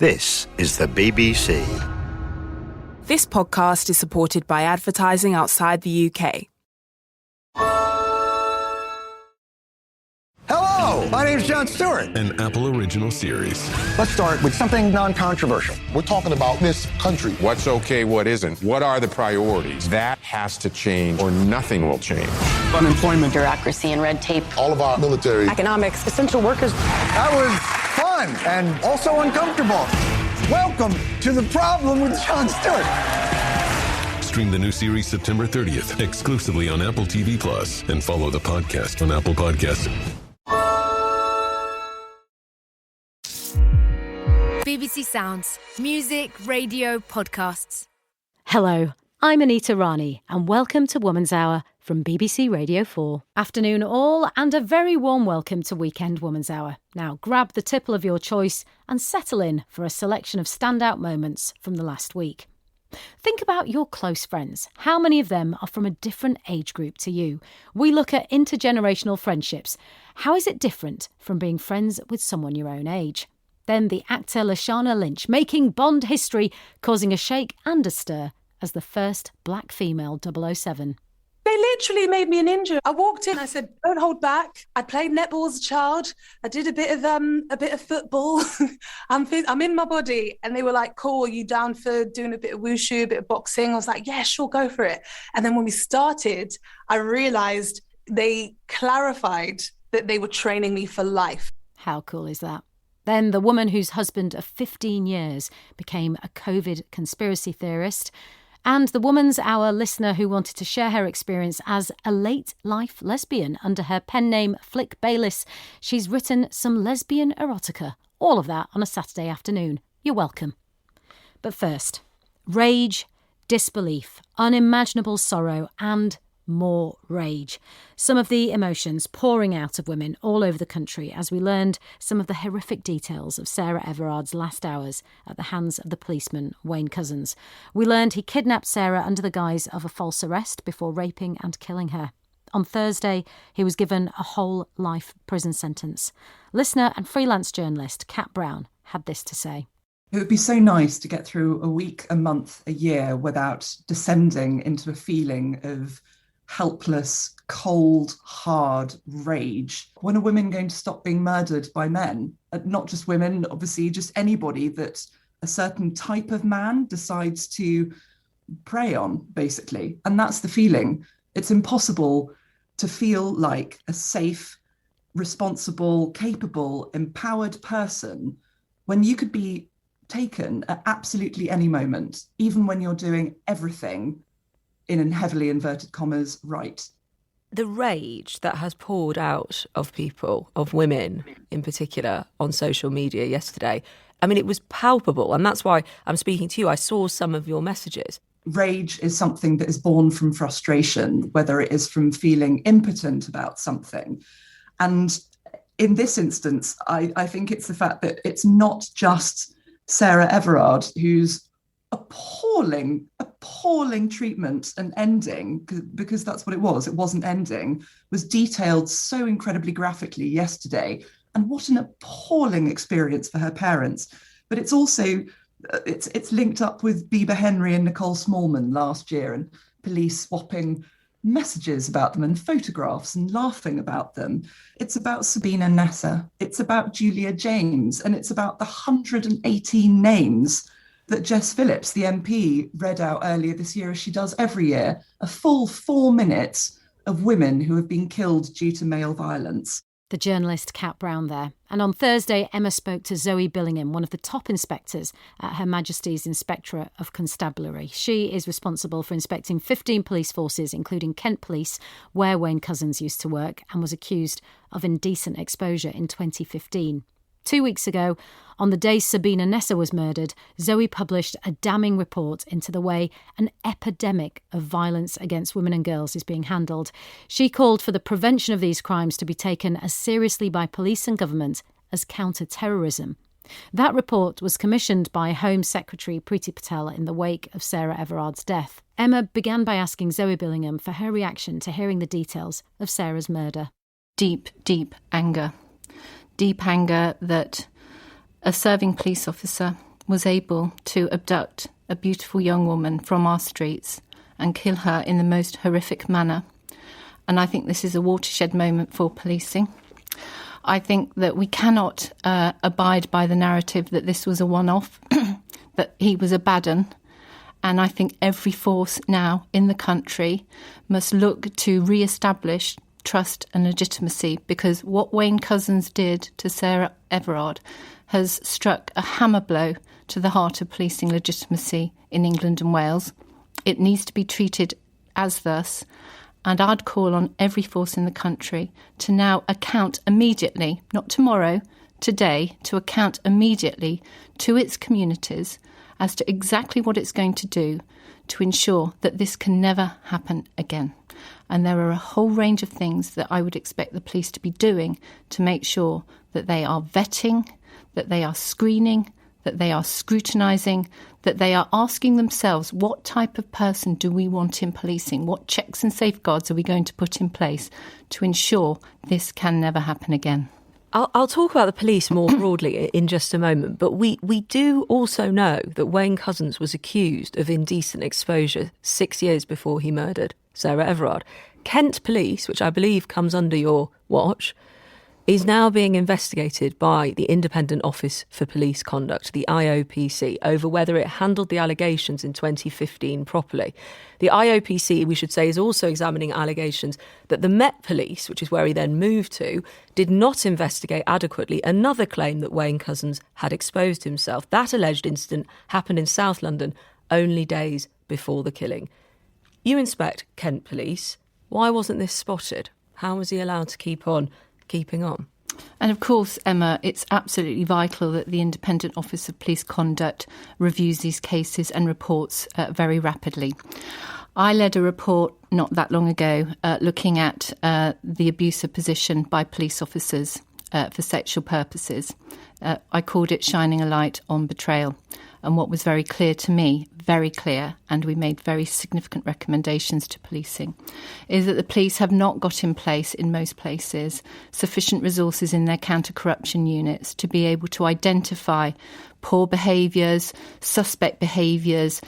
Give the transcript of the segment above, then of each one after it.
This is the BBC. This podcast is supported by advertising outside the UK. Hello, my name's Jon Stewart. An Apple original series. Let's start with something non-controversial. We're talking about this country. What's okay, what isn't? What are the priorities? That has to change or nothing will change. Unemployment, bureaucracy and red tape. All of our military. Economics, essential workers. That was fun and also uncomfortable. Welcome to The Problem with Jon Stewart. Stream the new series September 30th, exclusively on Apple TV Plus, and follow the podcast on Apple Podcasts. BBC Sounds. Music, radio, podcasts. Hello, I'm Anita Rani, and welcome to Woman's Hour from BBC Radio 4. Afternoon all, and a very warm welcome to Weekend Woman's Hour. Now grab the tipple of your choice and settle in for a selection of standout moments from the last week. Think about your close friends. How many of them are from a different age group to you? We look at intergenerational friendships. How is it different from being friends with someone your own age? Then the actor Lashana Lynch making Bond history, causing a shake and a stir as the first black female 007. They literally made me a ninja. I walked in, I said, don't hold back. I played netball as a child. I did a bit of football. I'm in my body. And they were like, cool, are you down for doing a bit of wushu, a bit of boxing? I was like, yeah, sure, go for it. And then when we started, I realised they clarified that they were training me for life. How cool is that? Then the woman whose husband of 15 years became a COVID conspiracy theorist, and the Woman's Hour listener who wanted to share her experience as a late-life lesbian under her pen name Flick Bayliss. She's written some lesbian erotica. All of that on a Saturday afternoon. You're welcome. But first, rage, disbelief, unimaginable sorrow and more rage. Some of the emotions pouring out of women all over the country as we learned some of the horrific details of Sarah Everard's last hours at the hands of the policeman Wayne Couzens. We learned he kidnapped Sarah under the guise of a false arrest before raping and killing her. On Thursday, he was given a whole life prison sentence. Listener and freelance journalist Kat Brown had this to say. It would be so nice to get through a week, a month, a year without descending into a feeling of helpless, cold, hard rage. When are women going to stop being murdered by men? Not just women, obviously, just anybody that a certain type of man decides to prey on, basically. And that's the feeling. It's impossible to feel like a safe, responsible, capable, empowered person when you could be taken at absolutely any moment, even when you're doing everything in heavily inverted commas, right. The rage that has poured out of people, of women in particular, on social media yesterday, I mean, it was palpable. And that's why I'm speaking to you. I saw some of your messages. Rage is something that is born from frustration, whether it is from feeling impotent about something. And in this instance, I think it's the fact that it's not just Sarah Everard who's appalling treatment and ending, because that's what it was. It wasn't ending, was detailed so incredibly graphically yesterday. And what an appalling experience for her parents. But it's also, it's linked up with Bieber Henry and Nicole Smallman last year, and police swapping messages about them and photographs and laughing about them. It's about Sabina Nessa. It's about Julia James. And it's about the 118 names that Jess Phillips, the MP, read out earlier this year, as she does every year, a full 4 minutes of women who have been killed due to male violence. The journalist Kat Brown there. And on Thursday, Emma spoke to Zoe Billingham, one of the top inspectors at Her Majesty's Inspectorate of Constabulary. She is responsible for inspecting 15 police forces, including Kent Police, where Wayne Couzens used to work, and was accused of indecent exposure in 2015. 2 weeks ago, on the day Sabina Nessa was murdered, Zoe published a damning report into the way an epidemic of violence against women and girls is being handled. She called for the prevention of these crimes to be taken as seriously by police and government as counter-terrorism. That report was commissioned by Home Secretary Priti Patel in the wake of Sarah Everard's death. Emma began by asking Zoe Billingham for her reaction to hearing the details of Sarah's murder. Deep, deep anger. Deep anger that a serving police officer was able to abduct a beautiful young woman from our streets and kill her in the most horrific manner. And I think this is a watershed moment for policing. I think that we cannot abide by the narrative that this was a one-off, that he was a bad un. And I think every force now in the country must look to re-establish trust and legitimacy, because what Wayne Couzens did to Sarah Everard has struck a hammer blow to the heart of policing legitimacy in England and Wales. It needs to be treated as thus, and I'd call on every force in the country to now account immediately, not tomorrow, today, to account immediately to its communities as to exactly what it's going to do to ensure that this can never happen again. And there are a whole range of things that I would expect the police to be doing to make sure that they are vetting, that they are screening, that they are scrutinising, that they are asking themselves, what type of person do we want in policing? What checks and safeguards are we going to put in place to ensure this can never happen again? I'll talk about the police more broadly in just a moment, but we do also know that Wayne Couzens was accused of indecent exposure 6 years before he murdered Sarah Everard. Kent Police, which I believe comes under your watch, is now being investigated by the Independent Office for Police Conduct, the IOPC, over whether it handled the allegations in 2015 properly. The IOPC, we should say, is also examining allegations that the Met Police, which is where he then moved to, did not investigate adequately another claim that Wayne Couzens had exposed himself. That alleged incident happened in South London only days before the killing. You inspect Kent Police. Why wasn't this spotted? How was he allowed to keep on keeping on? And of course, Emma, it's absolutely vital that the Independent Office of Police Conduct reviews these cases and reports very rapidly. I led a report not that long ago looking at the abuse of position by police officers for sexual purposes. I called it Shining a Light on Betrayal. And what was very clear to me, very clear, and we made very significant recommendations to policing, is that the police have not got in place, in most places, sufficient resources in their counter-corruption units to be able to identify poor behaviours, suspect behaviours,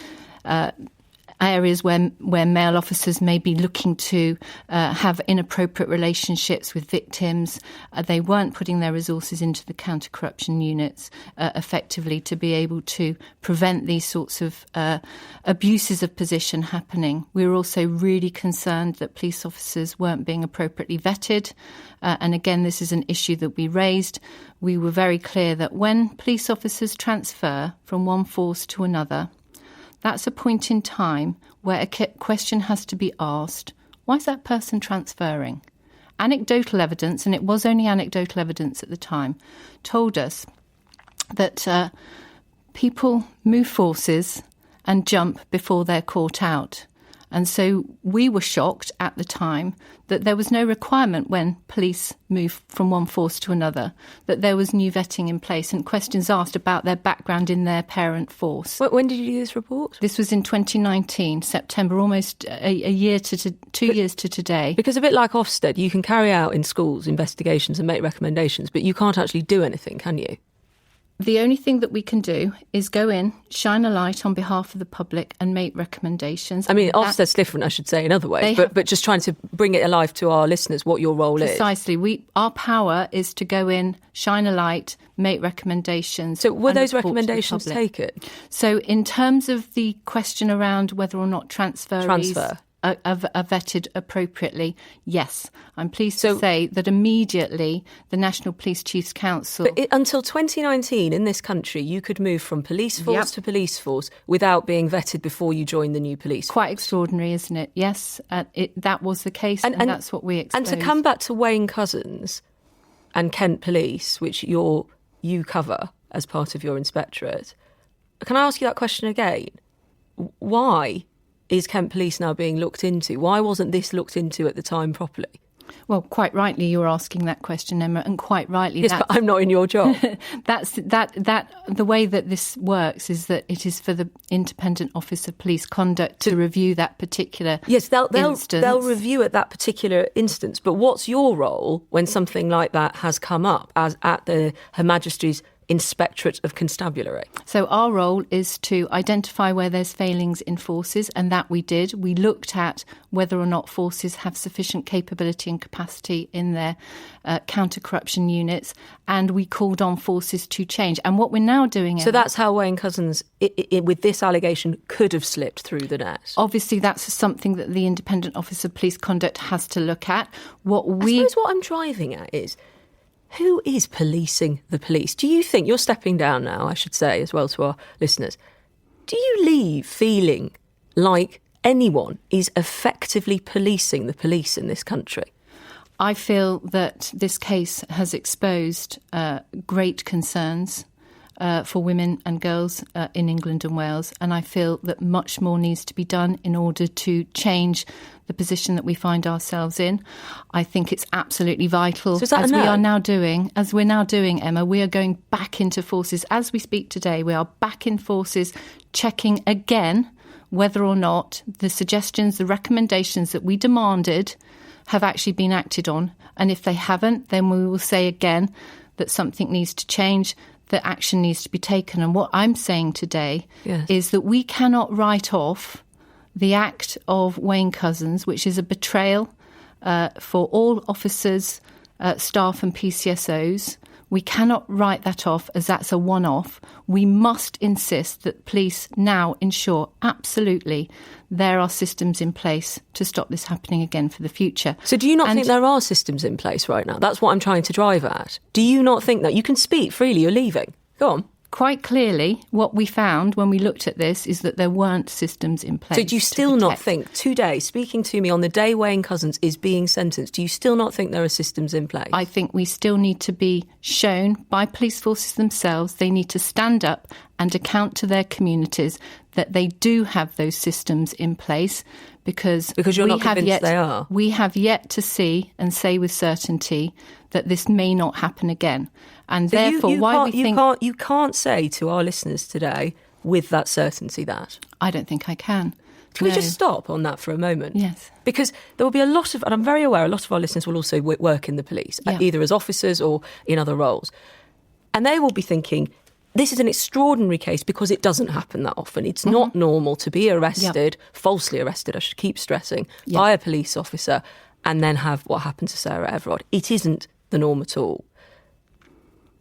areas where male officers may be looking to have inappropriate relationships with victims. They weren't putting their resources into the counter-corruption units effectively to be able to prevent these sorts of abuses of position happening. We were also really concerned that police officers weren't being appropriately vetted. And again, this is an issue that we raised. We were very clear that when police officers transfer from one force to another, that's a point in time where a question has to be asked, why is that person transferring? Anecdotal evidence, and it was only anecdotal evidence at the time, told us that people move forces and jump before they're caught out. And so we were shocked at the time that there was no requirement when police move from one force to another, that there was new vetting in place and questions asked about their background in their parent force. When did you do this report? This was in 2019, September, almost a year to 2 years to today. Because a bit like Ofsted, you can carry out in schools investigations and make recommendations, but you can't actually do anything, can you? The only thing that we can do is go in, shine a light on behalf of the public and make recommendations. I mean, Ofsted's different, I should say, in other ways, but just trying to bring it alive to our listeners what your role is. Precisely. Our power is to go in, shine a light, make recommendations. So were those recommendations taken? So in terms of the question around whether or not transferees are vetted appropriately, yes. I'm pleased to say that immediately the National Police Chiefs Council... But until 2019 in this country, you could move from police force to police force without being vetted before you joined the new police force. Quite extraordinary, isn't it? Yes, that was the case and that's what we exposed. And to come back to Wayne Couzens and Kent Police, which you cover as part of your inspectorate, can I ask you that question again? Why is Kent Police now being looked into? Why wasn't this looked into at the time properly? Well, quite rightly, you're asking that question, Emma, and quite rightly. Yes, but I'm not in your job. The way that this works is that it is for the Independent Office of Police Conduct to review that particular instance. They'll review at that particular instance. But what's your role when something like that has come up as at Her Majesty's Inspectorate of Constabulary? So our role is to identify where there's failings in forces, and that we did. We looked at whether or not forces have sufficient capability and capacity in their counter-corruption units, and we called on forces to change. And what we're now doing... So that's how Wayne Couzens, with this allegation, could have slipped through the net? Obviously, that's something that the Independent Office of Police Conduct has to look at. I suppose what I'm driving at is, who is policing the police? Do you think, you're stepping down now, I should say, as well to our listeners, do you leave feeling like anyone is effectively policing the police in this country? I feel that this case has exposed great concerns for women and girls in England and Wales, and I feel that much more needs to be done in order to change the position that we find ourselves in. I think it's absolutely vital. So is that as a no? we're now doing, Emma, we are going back into forces. As we speak today, we are back in forces, checking again whether or not the suggestions, the recommendations that we demanded have actually been acted on. And if they haven't, then we will say again that something needs to change, that action needs to be taken. And what I'm saying today is that we cannot write off the act of Wayne Couzens, which is a betrayal for all officers, staff and PCSOs. We cannot write that off as that's a one-off. We must insist that police now ensure absolutely there are systems in place to stop this happening again for the future. So do you not think there are systems in place right now? That's what I'm trying to drive at. Do you not think that? You can speak freely, you're leaving. Go on. Quite clearly, what we found when we looked at this is that there weren't systems in place. So do you still not think, today, speaking to me on the day Wayne Couzens is being sentenced, do you still not think there are systems in place? I think we still need to be shown by police forces themselves. They need to stand up and account to their communities that they do have those systems in place, because you're not convinced they are. We have yet to see and say with certainty that this may not happen again. And so therefore, you can't say to our listeners today with that certainty that. I don't think I can. Can we just stop on that for a moment? Yes. Because there will be a lot of, and I'm very aware, a lot of our listeners will also work in the police, either as officers or in other roles. And they will be thinking, this is an extraordinary case because it doesn't happen that often. It's not normal to be arrested, falsely arrested, I should keep stressing, by a police officer and then have what happened to Sarah Everard. It isn't the norm at all.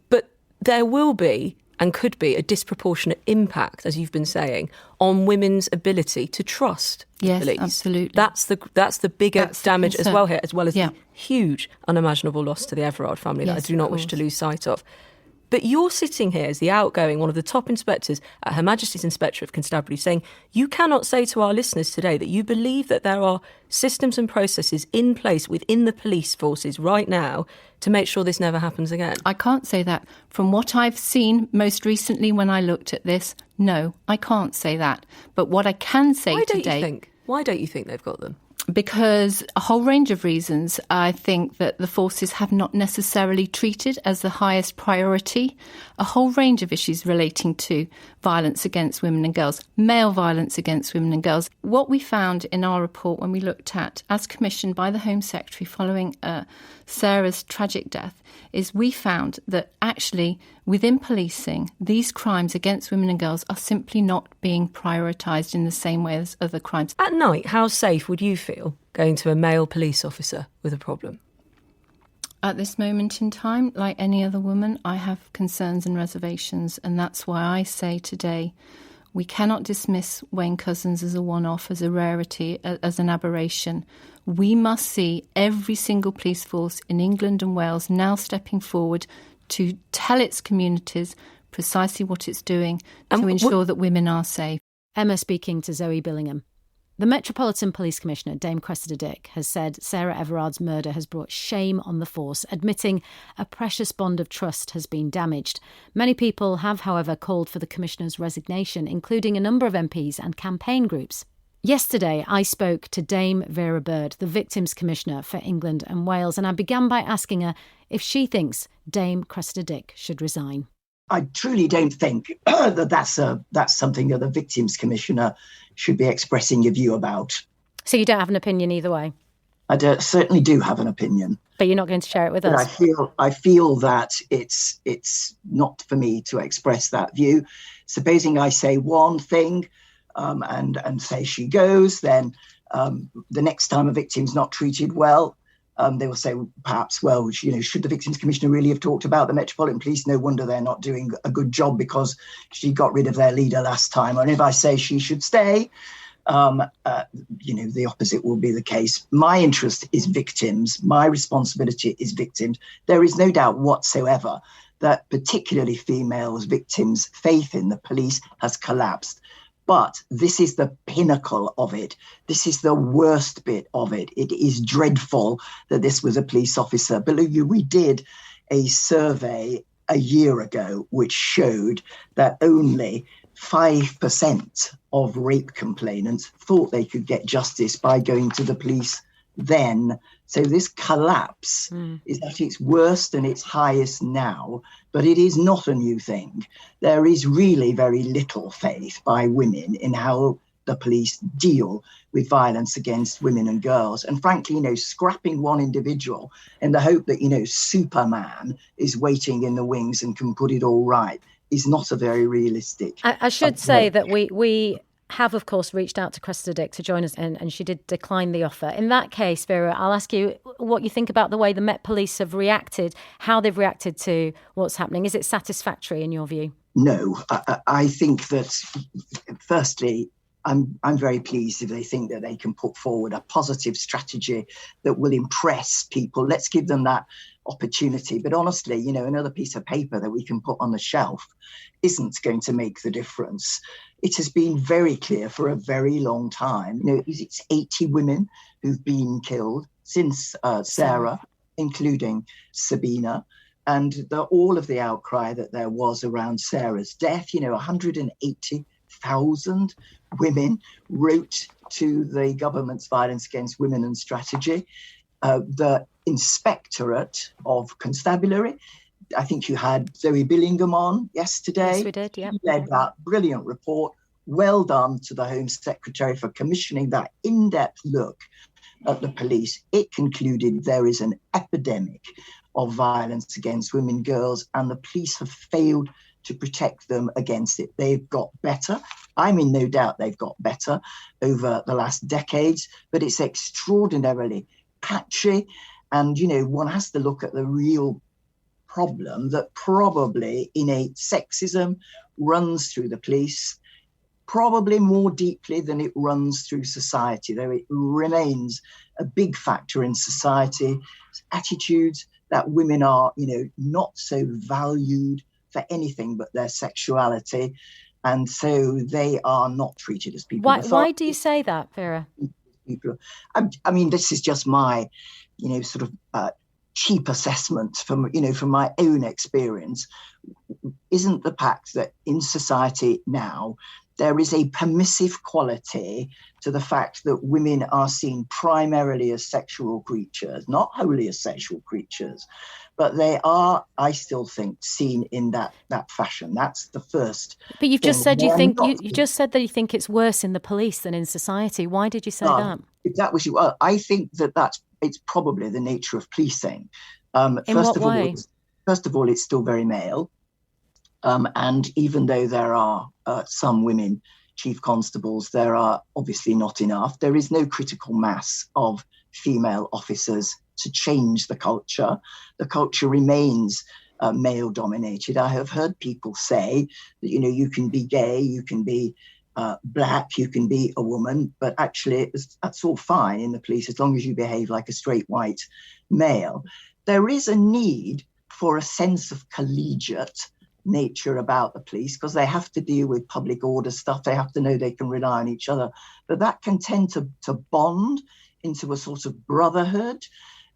But there will be and could be a disproportionate impact, as you've been saying, on women's ability to trust the police. Yes, absolutely. That's the bigger damage as well here, as well as the huge unimaginable loss to the Everard family that I do not wish to lose sight of. But you're sitting here as the outgoing, one of the top inspectors at Her Majesty's Inspectorate of Constabulary, saying you cannot say to our listeners today that you believe that there are systems and processes in place within the police forces right now to make sure this never happens again. I can't say that. From what I've seen most recently when I looked at this, no, I can't say that. But what I can say today... Why don't you think they've got them? Because a whole range of reasons. I think that the forces have not necessarily treated as the highest priority a whole range of issues relating to violence against women and girls, male violence against women and girls. What we found in our report when we looked at, as commissioned by the Home Secretary following Sarah's tragic death, is we found that actually within policing, these crimes against women and girls are simply not being prioritised in the same way as other crimes. At night, how safe would you feel going to a male police officer with a problem? At this moment in time, like any other woman, I have concerns and reservations, and that's why I say today we cannot dismiss Wayne Couzens as a one-off, as a rarity, as an aberration. We must see every single police force in England and Wales now stepping forward to tell its communities precisely what it's doing to ensure that women are safe. Emma speaking to Zoe Billingham. The Metropolitan Police Commissioner, Dame Cressida Dick, has said Sarah Everard's murder has brought shame on the force, admitting a precious bond of trust has been damaged. Many people have, however, called for the Commissioner's resignation, including a number of MPs and campaign groups. Yesterday, I spoke to Dame Vera Bird, the Victims Commissioner for England and Wales, and I began by asking her if she thinks Dame Cressida Dick should resign. I truly don't think that that's something that the Victims Commissioner should be expressing a view about. So you don't have an opinion either way? I certainly do have an opinion. But you're not going to share it with us. I feel that it's not for me to express that view. Supposing I say one thing and say she goes, then the next time a victim's not treated well, they will say, perhaps, well, should the Victims Commissioner really have talked about the Metropolitan Police? No wonder they're not doing a good job because she got rid of their leader last time. And if I say she should stay, the opposite will be the case. My interest is victims. My responsibility is victims. There is no doubt whatsoever that particularly females, victims' faith in the police has collapsed. But this is the pinnacle of it. This is the worst bit of it. It is dreadful that this was a police officer. Believe you, we did a survey a year ago which showed that only 5% of rape complainants thought they could get justice by going to the police then. So this collapse is at its worst and its highest now, but it is not a new thing. There is really very little faith by women in how the police deal with violence against women and girls. And frankly, scrapping one individual in the hope that, Superman is waiting in the wings and can put it all right is not a very realistic. I should say that we have, of course, reached out to Cressida Dick to join us, and she did decline the offer. In that case, Vera, I'll ask you what you think about the way the Met Police have reacted, how they've reacted to what's happening. Is it satisfactory in your view? No, I think that, firstly, I'm very pleased if they think that they can put forward a positive strategy that will impress people. Let's give them that opportunity. But honestly, another piece of paper that we can put on the shelf isn't going to make the difference. It has been very clear for a very long time. It's 80 women who've been killed since Sarah, including Sabina. And all of the outcry that there was around Sarah's death, 180,000 women wrote to the government's Violence Against Women and Strategy. The Inspectorate of Constabulary, I think you had Zoe Billingham on yesterday. Yes, we did, yeah. She led that brilliant report. Well done to the Home Secretary for commissioning that in-depth look at the police. It concluded there is an epidemic of violence against women and girls, and the police have failed to protect them against it. They've got better. I'm in no doubt they've got better over the last decades, but it's extraordinarily patchy. And, one has to look at the real problem that probably innate sexism runs through the police, probably more deeply than it runs through society, though it remains a big factor in society. Attitudes that women are, not so valued for anything but their sexuality. And so they are not treated as people. Why do you say that, Vera? People, I mean, this is just my, cheap assessment from my own experience. Isn't the fact that in society now, there is a permissive quality to the fact that women are seen primarily as sexual creatures, not wholly as sexual creatures, but they are, I still think, seen in that fashion. That's the first. But you've just said you just said that you think it's worse in the police than in society. Why did you say that? If that was I think it's probably the nature of policing. In what way? First of all, it's still very male. And even though there are some women chief constables, there are obviously not enough. There is no critical mass of female officers to change the culture. The culture remains male dominated. I have heard people say that, you can be gay, you can be black, you can be a woman, but actually that's all fine in the police as long as you behave like a straight white male. There is a need for a sense of collegiate nature about the police because they have to deal with public order stuff. They have to know they can rely on each other, but that can tend to bond into a sort of brotherhood.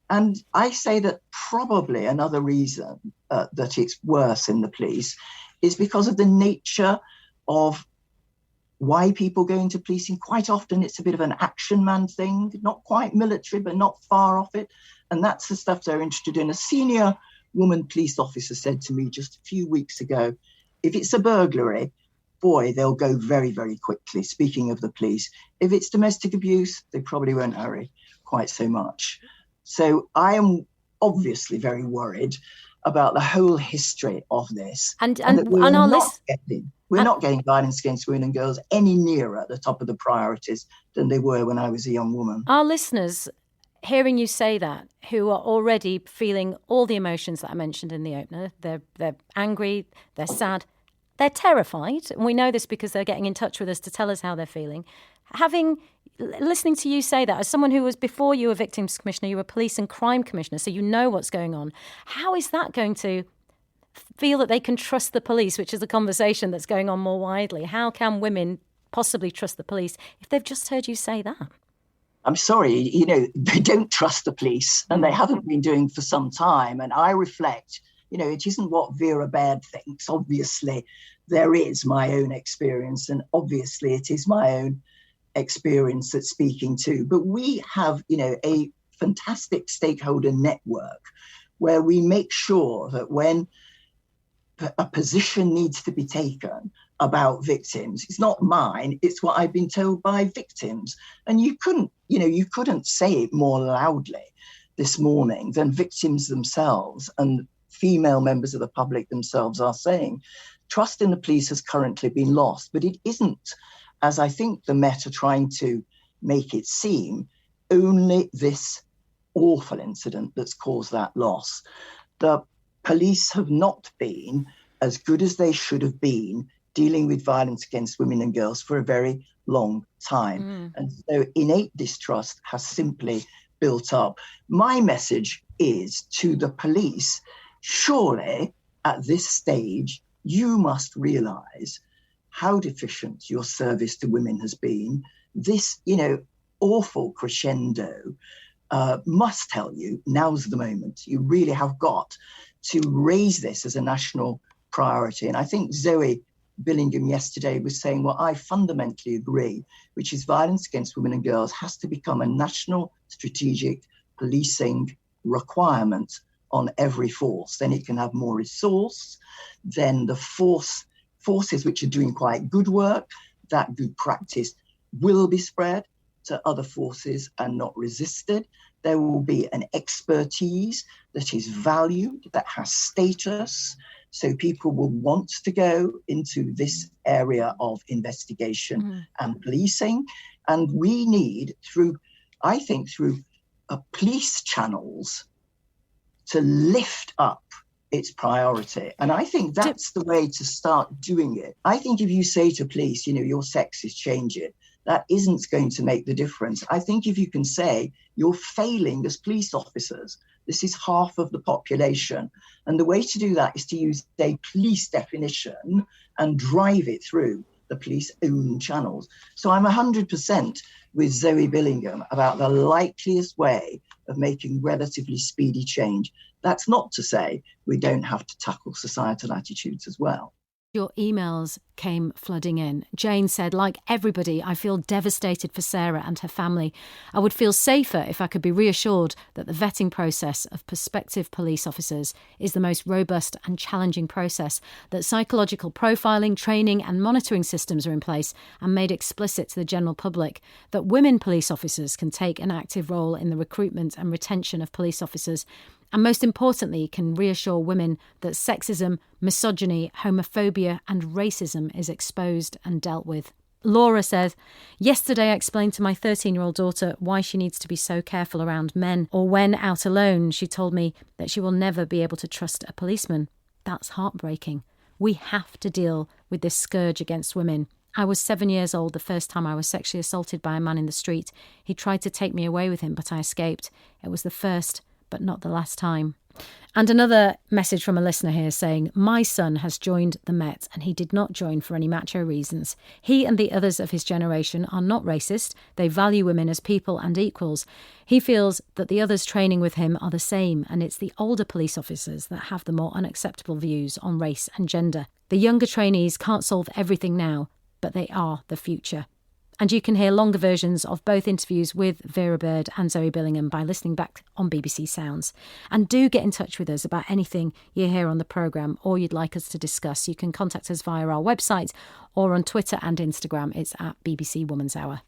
And I say that probably another reason that it's worse in the police is because of the nature of why people go into policing. Quite often it's a bit of an action man thing, not quite military, but not far off it. And that's the stuff they're interested in. A senior woman police officer said to me just a few weeks ago, if it's a burglary, boy, they'll go very, very quickly. Speaking of the police, if it's domestic abuse, they probably won't hurry quite so much. So I am obviously very worried about the whole history of this. And we're our not getting violence against women and girls any nearer at the top of the priorities than they were when I was a young woman. Our listeners, hearing you say that, who are already feeling all the emotions that I mentioned in the opener, they're angry, they're sad, they're terrified. And we know this because they're getting in touch with us to tell us how they're feeling. Listening to you say that, as someone who was, before you were Victims Commissioner, you were Police and Crime Commissioner, so you know what's going on. How is that going to feel that they can trust the police, which is a conversation that's going on more widely? How can women possibly trust the police if they've just heard you say that? I'm sorry, they don't trust the police, and they haven't been doing for some time. And I reflect, it isn't what Vera Baird thinks. Obviously, there is my own experience, and obviously it is my own experience that's speaking to. But we have, a fantastic stakeholder network where we make sure that when a position needs to be taken about victims, it's not mine, it's what I've been told by victims. And you couldn't say it more loudly this morning than victims themselves and female members of the public themselves are saying. Trust in the police has currently been lost, but it isn't, as I think the Met are trying to make it seem, only this awful incident that's caused that loss. The police have not been as good as they should have been dealing with violence against women and girls for a very long time. And so innate distrust has simply built up. My message is to the police, surely at this stage, you must realise how deficient your service to women has been. This, awful crescendo must tell you now's the moment. You really have got to raise this as a national priority. And I think Zoe Billingham yesterday was saying what I fundamentally agree, which is violence against women and girls has to become a national strategic policing requirement on every force. Then it can have more resource. Then the forces which are doing quite good work, that good practice will be spread to other forces and not resisted. There will be an expertise that is valued, that has status. So people will want to go into this area of investigation and policing. And we need, through police channels, to lift up its priority. And I think that's the way to start doing it. I think if you say to police, your sex is changing, that isn't going to make the difference. I think if you can say you're failing as police officers, this is half of the population. And the way to do that is to use a police definition and drive it through the police own channels. So I'm 100% with Zoe Billingham about the likeliest way of making relatively speedy change. That's not to say we don't have to tackle societal attitudes as well. Your emails came flooding in. Jane said, like everybody, I feel devastated for Sarah and her family. I would feel safer if I could be reassured that the vetting process of prospective police officers is the most robust and challenging process, that psychological profiling, training and monitoring systems are in place and made explicit to the general public, that women police officers can take an active role in the recruitment and retention of police officers, and most importantly, can reassure women that sexism, misogyny, homophobia and racism is exposed and dealt with. Laura says, yesterday I explained to my 13-year-old daughter why she needs to be so careful around men, or when out alone she told me that she will never be able to trust a policeman. That's heartbreaking. We have to deal with this scourge against women. I was 7 years old the first time I was sexually assaulted by a man in the street. He tried to take me away with him, but I escaped. It was the first but not the last time. And another message from a listener here saying, my son has joined the Met and he did not join for any macho reasons. He and the others of his generation are not racist. They value women as people and equals. He feels that the others training with him are the same, and it's the older police officers that have the more unacceptable views on race and gender. The younger trainees can't solve everything now, but they are the future. And you can hear longer versions of both interviews with Vera Bird and Zoe Billingham by listening back on BBC Sounds. And do get in touch with us about anything you hear on the programme or you'd like us to discuss. You can contact us via our website or on Twitter and Instagram. It's at BBC Woman's Hour.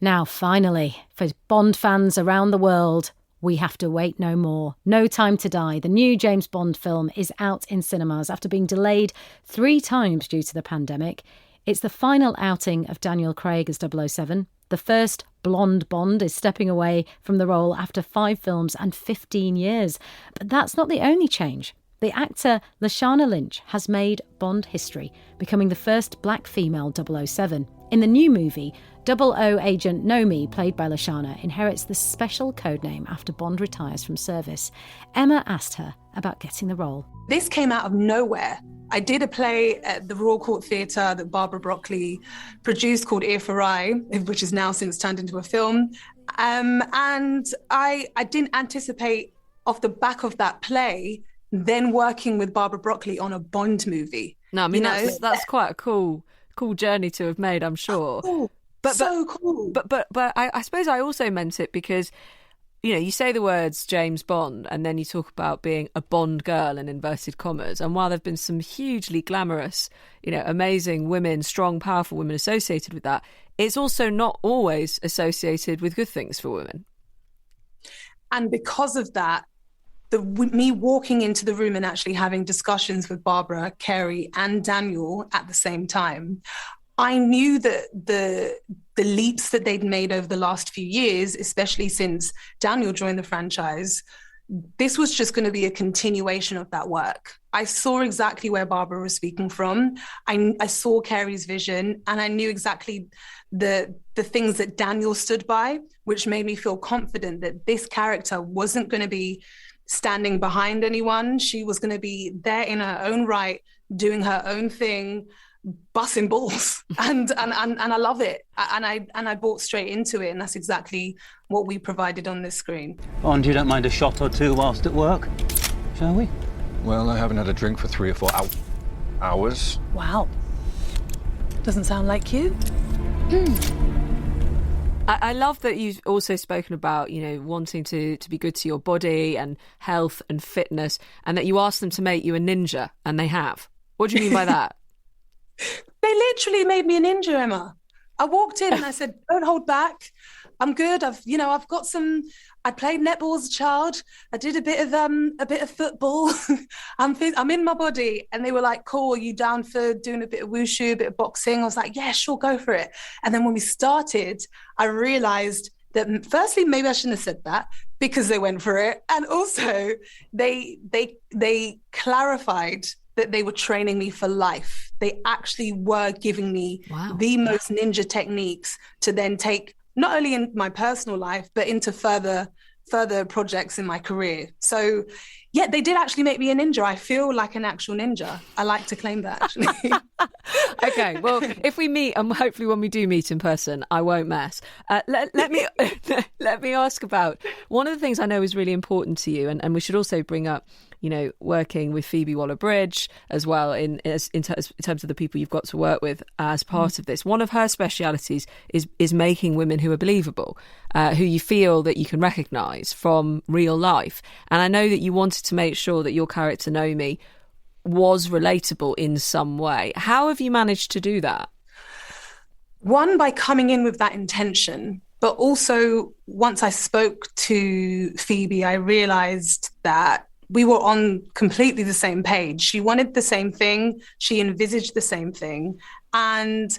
Now, finally, for Bond fans around the world, we have to wait no more. No Time to Die, the new James Bond film, is out in cinemas after being delayed 3 times due to the pandemic. It's the final outing of Daniel Craig as 007. The first blonde Bond is stepping away from the role after 5 films and 15 years. But that's not the only change. The actor Lashana Lynch has made Bond history, becoming the first black female 007. In the new movie, 00 agent Nomi, played by Lashana, inherits the special codename after Bond retires from service. Emma asked her about getting the role. This came out of nowhere. I did a play at the Royal Court Theatre that Barbara Broccoli produced called Ear for Eye, which is now since turned into a film. And I didn't anticipate off the back of that play then working with Barbara Broccoli on a Bond movie. No, I mean, that's quite a cool journey to have made, I'm sure. Cool. But so cool. But I suppose I also meant it because, you know, you say the words James Bond and then you talk about being a Bond girl in inverted commas. And while there have been some hugely glamorous, you know, amazing women, strong, powerful women associated with that, it's also not always associated with good things for women. And because of that, me walking into the room and actually having discussions with Barbara, Kerry and Daniel at the same time, I knew that the leaps that they'd made over the last few years, especially since Daniel joined the franchise, this was just going to be a continuation of that work. I saw exactly where Barbara was speaking from. I saw Kerry's vision, and I knew exactly the things that Daniel stood by, which made me feel confident that this character wasn't going to be standing behind anyone. She was going to be there in her own right, doing her own thing, busting balls, and I love it. And I bought straight into it, and that's exactly what we provided on this screen. Bond, you don't mind a shot or two whilst at work, shall we? Well, I haven't had a drink for 3 or 4 hours. Wow. Doesn't sound like you. I love that you've also spoken about, you know, wanting to be good to your body and health and fitness, and that you asked them to make you a ninja, and they have. What do you mean by that? They literally made me a ninja, Emma. I walked in and I said, don't hold back. I'm good. I played netball as a child. I did a bit of football. I'm in my body. And they were like, cool, are you down for doing a bit of wushu, a bit of boxing? I was like, yeah, sure, go for it. And then when we started, I realized that firstly, maybe I shouldn't have said that because they went for it. And also they clarified that they were training me for life. They actually were giving me the most ninja techniques to then take not only in my personal life, but into further projects in my career. So yeah, they did actually make me a ninja. I feel like an actual ninja. I like to claim that, actually. Okay, well, if we meet, and hopefully when we do meet in person, I won't mess. Let me ask about one of the things I know is really important to you, and we should also bring up, you know, working with Phoebe Waller-Bridge as well in terms of the people you've got to work with as part of this. One of her specialities is making women who are believable, who you feel that you can recognise from real life. And I know that you wanted to make sure that your character Nomi was relatable in some way. How have you managed to do that? One, by coming in with that intention, but also once I spoke to Phoebe, I realised that we were on completely the same page. She wanted the same thing. She envisaged the same thing. And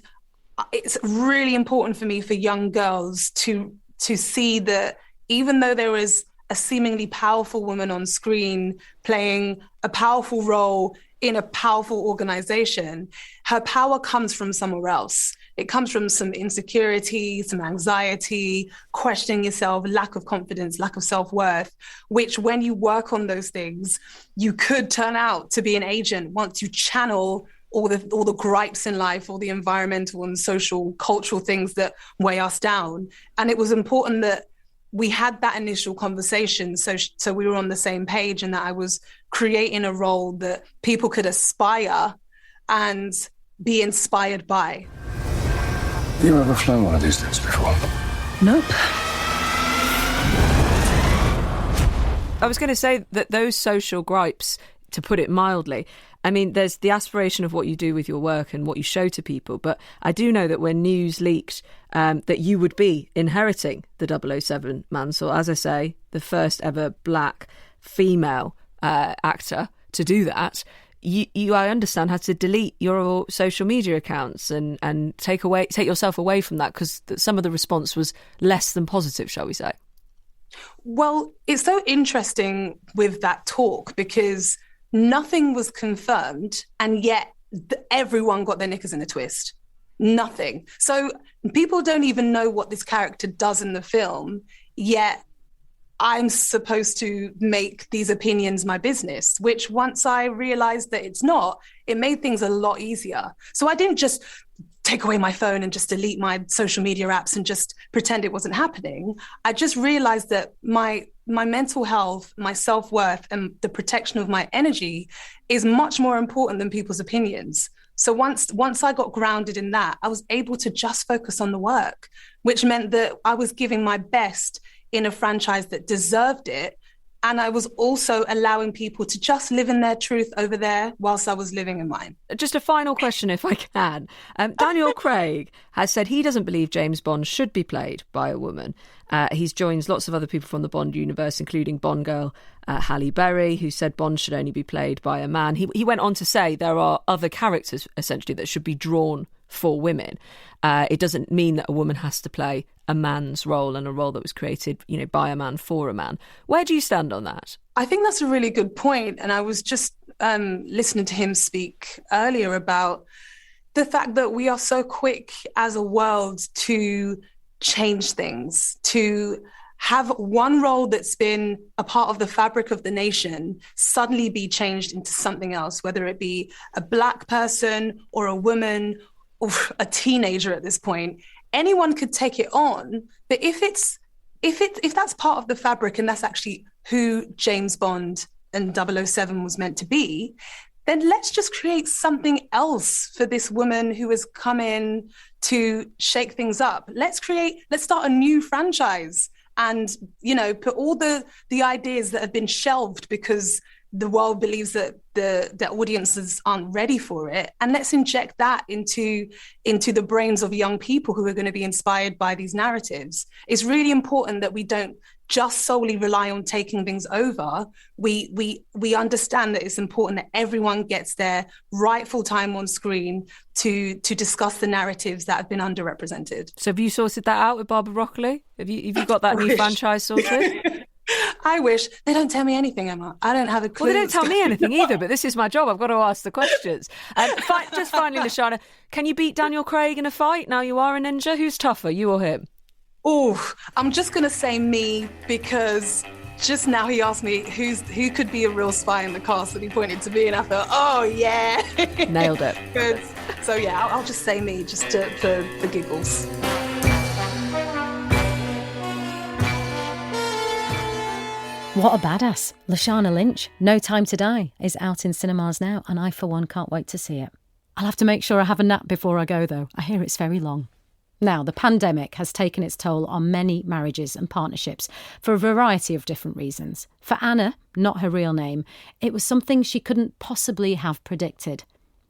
it's really important for me, for young girls, to see that even though there is a seemingly powerful woman on screen playing a powerful role in a powerful organization, her power comes from somewhere else. It comes from some insecurity, some anxiety, questioning yourself, lack of confidence, lack of self-worth, which when you work on those things, you could turn out to be an agent once you channel all the gripes in life, all the environmental and social, cultural things that weigh us down. And it was important that we had that initial conversation so we were on the same page, and that I was creating a role that people could aspire and be inspired by. You ever flown one of these things before? Nope. I was going to say that those social gripes, to put it mildly, I mean, there's the aspiration of what you do with your work and what you show to people. But I do know that when news leaked that you would be inheriting the 007 mantle, as I say, the first ever black female actor to do that, you I understand, had to delete your social media accounts and take yourself away from that because some of the response was less than positive, shall we say? Well, it's so interesting with that talk because nothing was confirmed and yet everyone got their knickers in a twist. Nothing. So people don't even know what this character does in the film, yet I'm supposed to make these opinions my business, which once I realized that it's not, it made things a lot easier. So I didn't just take away my phone and just delete my social media apps and just pretend it wasn't happening. I just realized that my mental health, my self-worth, and the protection of my energy is much more important than people's opinions. So once I got grounded in that, I was able to just focus on the work, which meant that I was giving my best in a franchise that deserved it. And I was also allowing people to just live in their truth over there whilst I was living in mine. Just a final question, if I can. Daniel Craig has said he doesn't believe James Bond should be played by a woman. He's joined lots of other people from the Bond universe, including Bond girl Halle Berry, who said Bond should only be played by a man. He went on to say there are other characters, essentially, that should be drawn for women. It doesn't mean that a woman has to play a man's role and a role that was created, by a man for a man. Where do you stand on that? I think that's a really good point. And I was just listening to him speak earlier about the fact that we are so quick as a world to change things, to have one role that's been a part of the fabric of the nation suddenly be changed into something else, whether it be a black person or a woman or a teenager at this point. Anyone could take it on, but if that's part of the fabric and that's actually who James Bond and 007 was meant to be, then let's just create something else for this woman who has come in to shake things up. Let's start a new franchise and, put all the ideas that have been shelved because the world believes that the audiences aren't ready for it. And let's inject that into the brains of young people who are going to be inspired by these narratives. It's really important that we don't just solely rely on taking things over. We understand that it's important that everyone gets their rightful time on screen to discuss the narratives that have been underrepresented. So have you sorted that out with Barbara Broccoli? Have you got that new franchise sorted? I wish. They don't tell me anything, Emma. I don't have a clue. Well, they don't tell me anything either, but this is my job. I've got to ask the questions. Just finally, Lashana, can you beat Daniel Craig in a fight now you are a ninja? Who's tougher, you or him? Oh, I'm just going to say me because just now he asked me who could be a real spy in the cast and he pointed to me and I thought, oh, yeah. Nailed it. Good. So, yeah, I'll just say me just for the giggles. What a badass. Lashana Lynch, No Time to Die, is out in cinemas now, and I, for one, can't wait to see it. I'll have to make sure I have a nap before I go, though. I hear it's very long. Now, the pandemic has taken its toll on many marriages and partnerships for a variety of different reasons. For Anna, not her real name, it was something she couldn't possibly have predicted.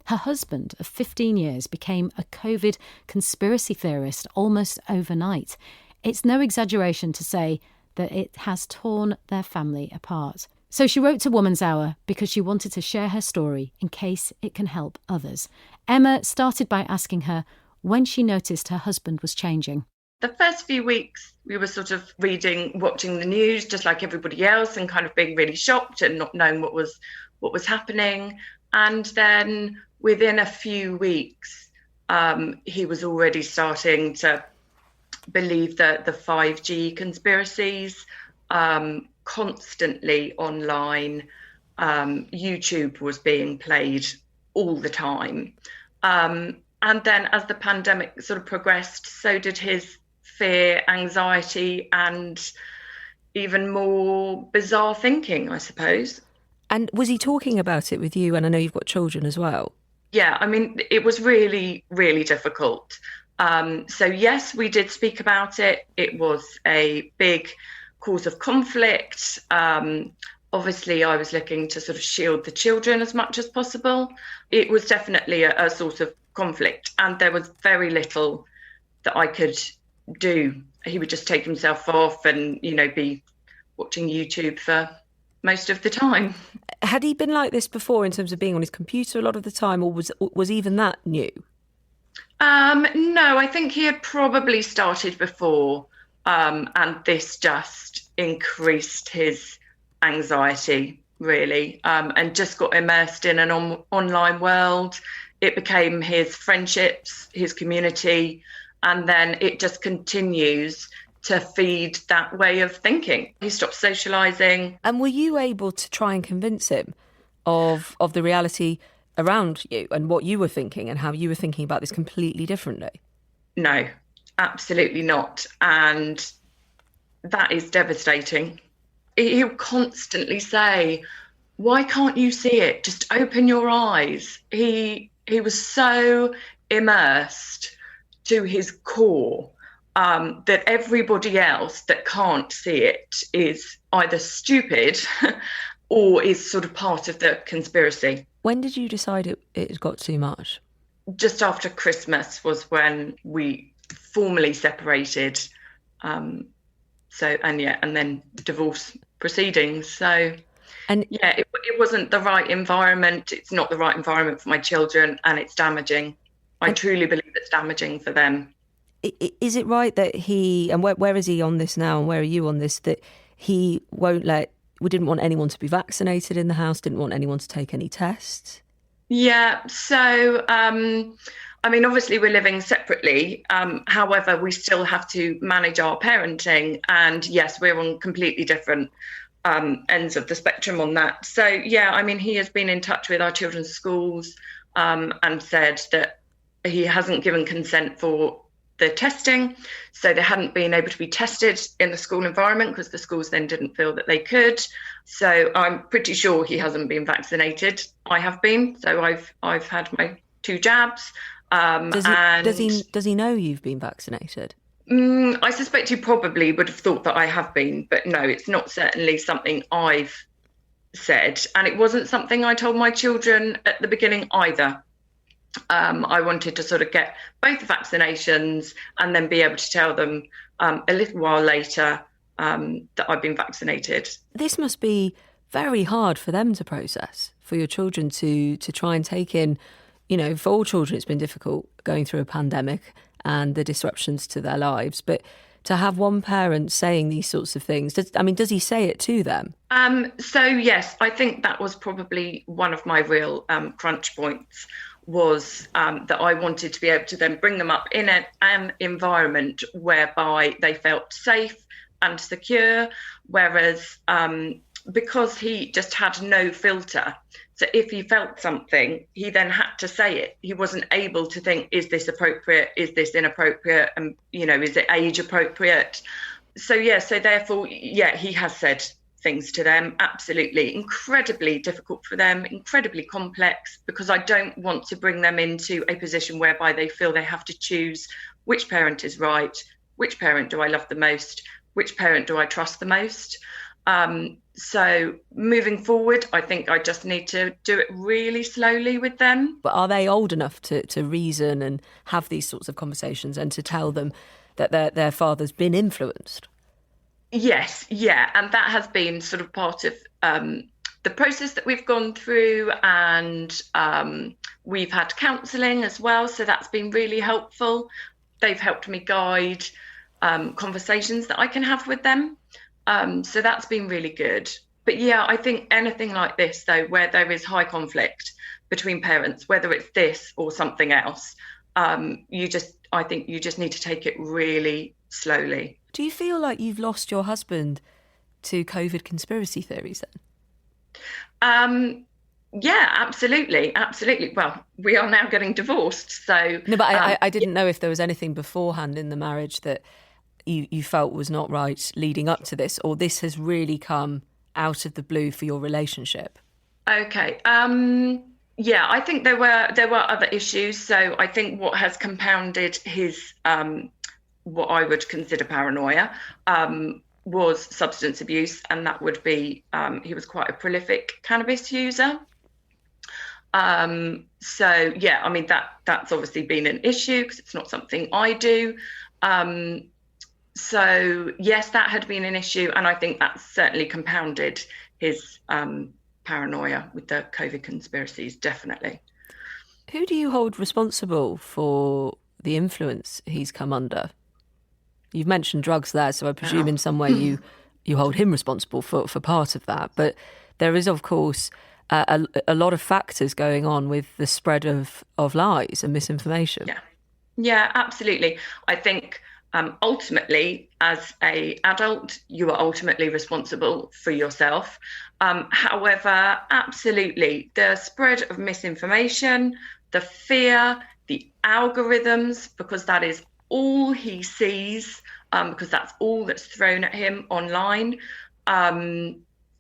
Her husband of 15 years became a COVID conspiracy theorist almost overnight. It's no exaggeration to say that it has torn their family apart. So she wrote to Woman's Hour because she wanted to share her story in case it can help others. Emma started by asking her when she noticed her husband was changing. The first few weeks we were sort of watching the news just like everybody else and kind of being really shocked and not knowing what was happening. And then within a few weeks, he was already starting to believe that the 5G conspiracies, constantly online. YouTube was being played all the time. And then as the pandemic sort of progressed, so did his fear, anxiety, and even more bizarre thinking, I suppose. And was he talking about it with you? And I know you've got children as well. Yeah, I mean, it was really, really difficult. So yes, we did speak about it. It was a big cause of conflict. Obviously, I was looking to sort of shield the children as much as possible. It was definitely a sort of conflict, and there was very little that I could do. He would just take himself off and, be watching YouTube for most of the time. Had he been like this before in terms of being on his computer a lot of the time, or was even that new? No, I think he had probably started before, and this just increased his anxiety, really, and just got immersed in an online world. It became his friendships, his community, and then it just continues to feed that way of thinking. He stopped socialising. And were you able to try and convince him of the reality around you and what you were thinking and how you were thinking about this completely differently? No, absolutely not. And that is devastating. He'll constantly say, why can't you see it? Just open your eyes. He was so immersed to his core that everybody else that can't see it is either stupid or is sort of part of the conspiracy. When did you decide it got too much? Just after Christmas was when we formally separated. And then divorce proceedings. So, it wasn't the right environment. It's not the right environment for my children, and it's damaging. I truly believe it's damaging for them. Is it right that he, and where is he on this now, and where are you on this, that he we didn't want anyone to be vaccinated in the house, didn't want anyone to take any tests? Yeah, so, obviously we're living separately. However, we still have to manage our parenting. And yes, we're on completely different ends of the spectrum on that. So, he has been in touch with our children's schools and said that he hasn't given consent for the testing. So they hadn't been able to be tested in the school environment because the schools then didn't feel that they could. So I'm pretty sure he hasn't been vaccinated. I have been. So I've had my 2 jabs. Does he know you've been vaccinated? I suspect he probably would have thought that I have been, but no, it's not certainly something I've said. And it wasn't something I told my children at the beginning either. I wanted to sort of get both vaccinations and then be able to tell them a little while later that I've been vaccinated. This must be very hard for them to process, for your children to try and take in. For all children, it's been difficult going through a pandemic and the disruptions to their lives. But to have one parent saying these sorts of things, does he say it to them? So, yes, I think that was probably one of my real crunch points, was that I wanted to be able to then bring them up in an environment whereby they felt safe and secure, whereas because he just had no filter. So if he felt something, he then had to say it. He wasn't able to think, is this appropriate? Is this inappropriate? And, is it age appropriate? So therefore, he has said things to them. Absolutely. Incredibly difficult for them, incredibly complex, because I don't want to bring them into a position whereby they feel they have to choose which parent is right, which parent do I love the most, which parent do I trust the most. So moving forward, I think I just need to do it really slowly with them. But are they old enough to reason and have these sorts of conversations and to tell them that their father's been influenced? Yes, yeah. And that has been sort of part of the process that we've gone through. And we've had counselling as well. So that's been really helpful. They've helped me guide conversations that I can have with them. So that's been really good. But I think anything like this, though, where there is high conflict between parents, whether it's this or something else, I think you just need to take it really slowly. Do you feel like you've lost your husband to COVID conspiracy theories then? Yeah, absolutely. Well, we are now getting divorced, so... No, but I didn't know if there was anything beforehand in the marriage that you felt was not right leading up to this, or this has really come out of the blue for your relationship? Okay. Yeah, I think there were other issues. So I think what has compounded his what I would consider paranoia was substance abuse, and that would be he was quite a prolific cannabis user. So yeah, I mean that's obviously been an issue because it's not something I do. So yes, that had been an issue, and I think that's certainly compounded his paranoia with the COVID conspiracies, definitely. Who do you hold responsible for the influence he's come under? You've mentioned drugs there, so I presume in some way you hold him responsible for part of that. But there is, of course, a lot of factors going on with the spread of lies and misinformation. Yeah, absolutely. I think ultimately, as an adult, you are ultimately responsible for yourself. However, absolutely, the spread of misinformation, the fear, the algorithms, because that is all he sees, because that's all that's thrown at him online,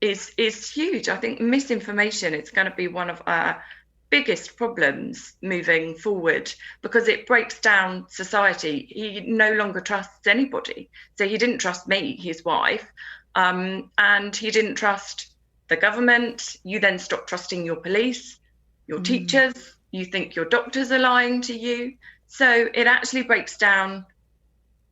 is huge. I think misinformation is going to be one of our biggest problems moving forward, because it breaks down society. He no longer trusts anybody. So he didn't trust me, his wife, and he didn't trust the government. You then stop trusting your police, your teachers. You think your doctors are lying to you. So it actually breaks down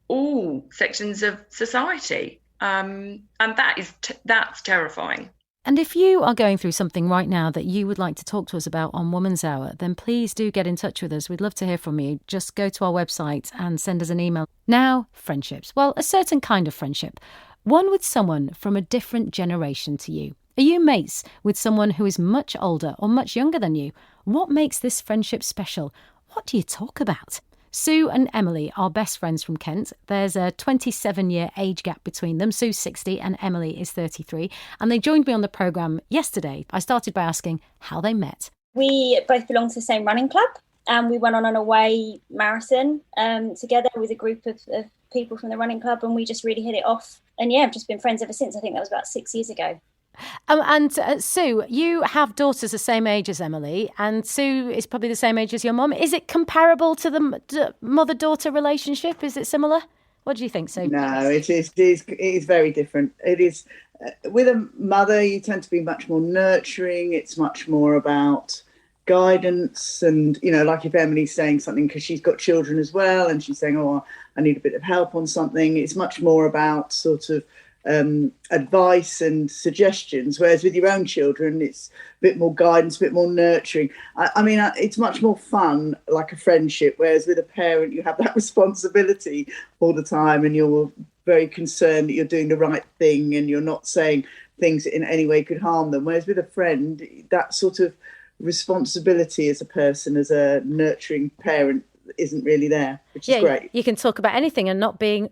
all sections of society. And that's terrifying. And if you are going through something right now that you would like to talk to us about on Woman's Hour, then please do get in touch with us. We'd love to hear from you. Just go to our website and send us an email. Now, friendships. Well, a certain kind of friendship. One with someone from a different generation to you. Are you mates with someone who is much older or much younger than you? What makes this friendship special? What do you talk about? Sue and Emily are best friends from Kent. There's a 27-year age gap between them. Sue's 60 and Emily is 33. And they joined me on the programme yesterday. I started by asking how they met. We both belong to the same running club, and we went on an away marathon together with a group of people from the running club, and we just really hit it off. And yeah, I've just been friends ever since. I think that was about 6 years ago. Sue, you have daughters the same age as Emily, and Sue is probably the same age as your mum. Is it comparable to the mother-daughter relationship? Is it similar? What do you think, Sue? No, it is very different. It is with a mother, you tend to be much more nurturing. It's much more about guidance, and like if Emily's saying something because she's got children as well, and she's saying, "Oh, I need a bit of help on something." It's much more about sort of advice and suggestions, whereas with your own children it's a bit more guidance, a bit more nurturing. I mean, it's much more fun, like a friendship, whereas with a parent you have that responsibility all the time, and you're very concerned that you're doing the right thing and you're not saying things that in any way could harm them, whereas with a friend, that sort of responsibility as a person, as a nurturing parent, isn't really there, which is great. You can talk about anything and not be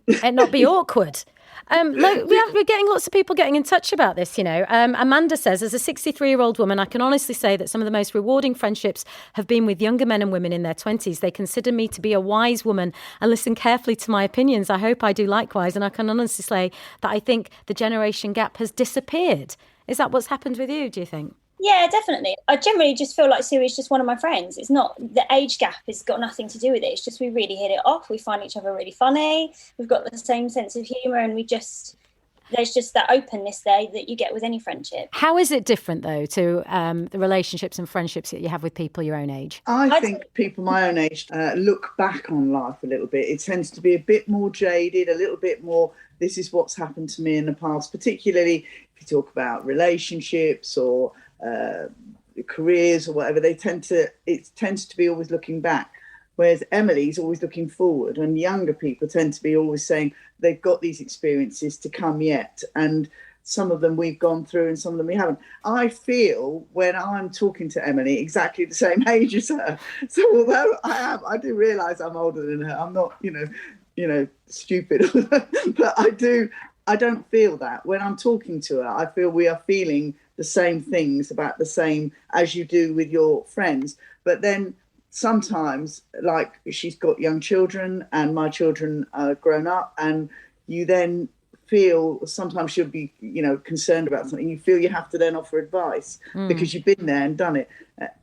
awkward. We're getting lots of people getting in touch about this, Amanda says, as a 63-year-old woman, I can honestly say that some of the most rewarding friendships have been with younger men and women in their 20s. They consider me to be a wise woman and listen carefully to my opinions. I hope I do likewise. And I can honestly say that I think the generation gap has disappeared. Is that what's happened with you, do you think? Yeah, definitely. I generally just feel like Sue is just one of my friends. It's not, the age gap has got nothing to do with it. It's just we really hit it off. We find each other really funny. We've got the same sense of humour, and there's just that openness there that you get with any friendship. How is it different, though, to the relationships and friendships that you have with people your own age? I think people my own age look back on life a little bit. It tends to be a bit more jaded, a little bit more, this is what's happened to me in the past, particularly if you talk about relationships or careers or whatever. It tends to be always looking back, whereas Emily's always looking forward, and younger people tend to be always saying they've got these experiences to come yet, and some of them we've gone through and some of them we haven't. I feel when I'm talking to Emily exactly the same age as her, so although I do realise I'm older than her, I'm not stupid but I don't feel that when I'm talking to her. I feel we are feeling the same things about the same as you do with your friends. But then sometimes, like, she's got young children and my children are grown up, and you then feel sometimes she'll be, concerned about something. You feel you have to then offer advice because you've been there and done it.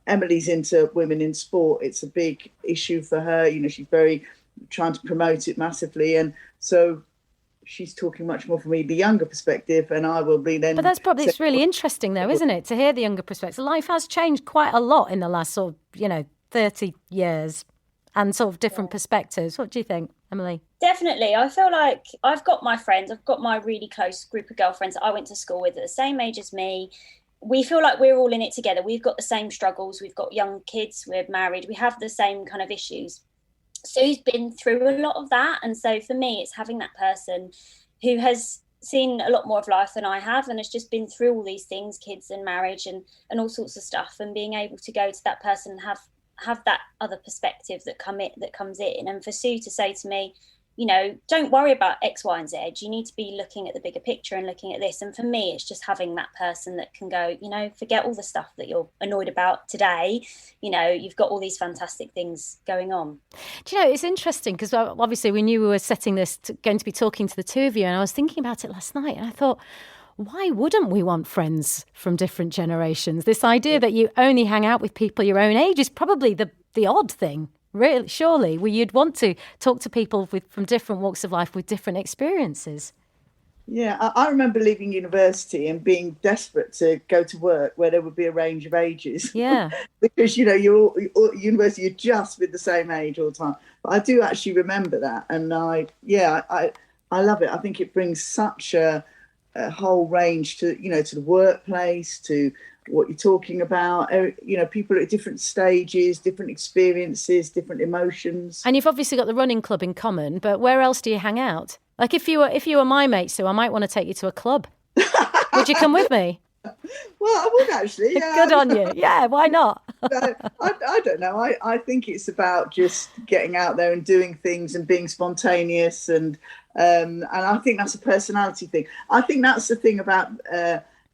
Emily's into women in sport. It's a big issue for her. She's very trying to promote it massively. And so she's talking much more from the younger perspective, and I will be then. But that's probably, it's really interesting though, isn't it, to hear the younger perspective. Life has changed quite a lot in the last 30 years and sort of different perspectives. What do you think, Emily? Definitely. I feel like I've got my friends, I've got my really close group of girlfriends that I went to school with at the same age as me. We feel like we're all in it together. We've got the same struggles. We've got young kids. We're married. We have the same kind of issues. Sue's been through a lot of that. And so for me, it's having that person who has seen a lot more of life than I have and has just been through all these things, kids and marriage and all sorts of stuff, and being able to go to that person and have that other perspective that comes in. And for Sue to say to me, don't worry about X, Y, and Z. You need to be looking at the bigger picture and looking at this. And for me, it's just having that person that can go, forget all the stuff that you're annoyed about today. You've got all these fantastic things going on. Do you know, it's interesting because obviously we knew we were setting this going to be talking to the two of you. And I was thinking about it last night and I thought, why wouldn't we want friends from different generations? This idea that you only hang out with people your own age is probably the odd thing. Really, surely, where you'd want to talk to people from different walks of life with different experiences. Yeah, I remember leaving university and being desperate to go to work where there would be a range of ages. Yeah. Because, you're university, you're just with the same age all the time. But I do actually remember that. And I love it. I think it brings such a whole range to the workplace, to what you're talking about, people at different stages, different experiences, different emotions. And you've obviously got the running club in common, but where else do you hang out? Like if you were my mate, Sue, I might want to take you to a club. Would you come with me? Well, I would actually. Yeah. Good on you. Yeah, why not? No, I don't know. I think it's about just getting out there and doing things and being spontaneous, and I think that's a personality thing. I think that's the thing about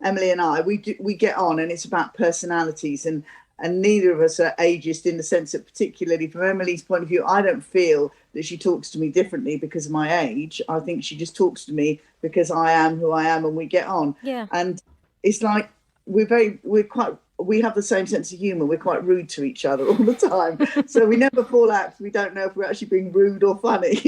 Emily and I. We get on, and it's about personalities, and neither of us are ageist in the sense that, particularly from Emily's point of view, I don't feel that she talks to me differently because of my age. I think she just talks to me because I am who I am, and we get on. Yeah. And it's like we have the same sense of humour. We're quite rude to each other all the time. So we never fall out because we don't know if we're actually being rude or funny,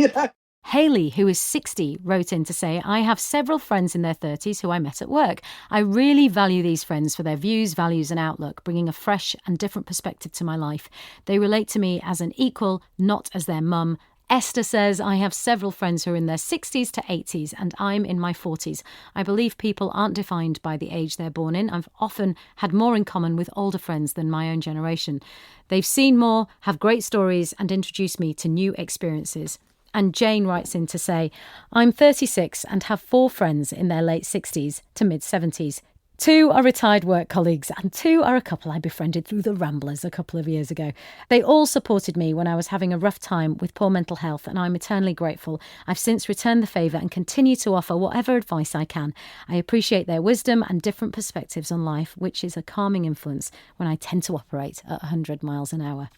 Hayley, who is 60, wrote in to say, I have several friends in their 30s who I met at work. I really value these friends for their views, values and outlook, bringing a fresh and different perspective to my life. They relate to me as an equal, not as their mum. Esther says, I have several friends who are in their 60s to 80s and I'm in my 40s. I believe people aren't defined by the age they're born in. I've often had more in common with older friends than my own generation. They've seen more, have great stories and introduced me to new experiences. And Jane writes in to say, I'm 36 and have 4 friends in their late 60s to mid 70s. 2 are retired work colleagues and 2 are a couple I befriended through the Ramblers a couple of years ago. They all supported me when I was having a rough time with poor mental health and I'm eternally grateful. I've since returned the favour and continue to offer whatever advice I can. I appreciate their wisdom and different perspectives on life, which is a calming influence when I tend to operate at 100 miles an hour.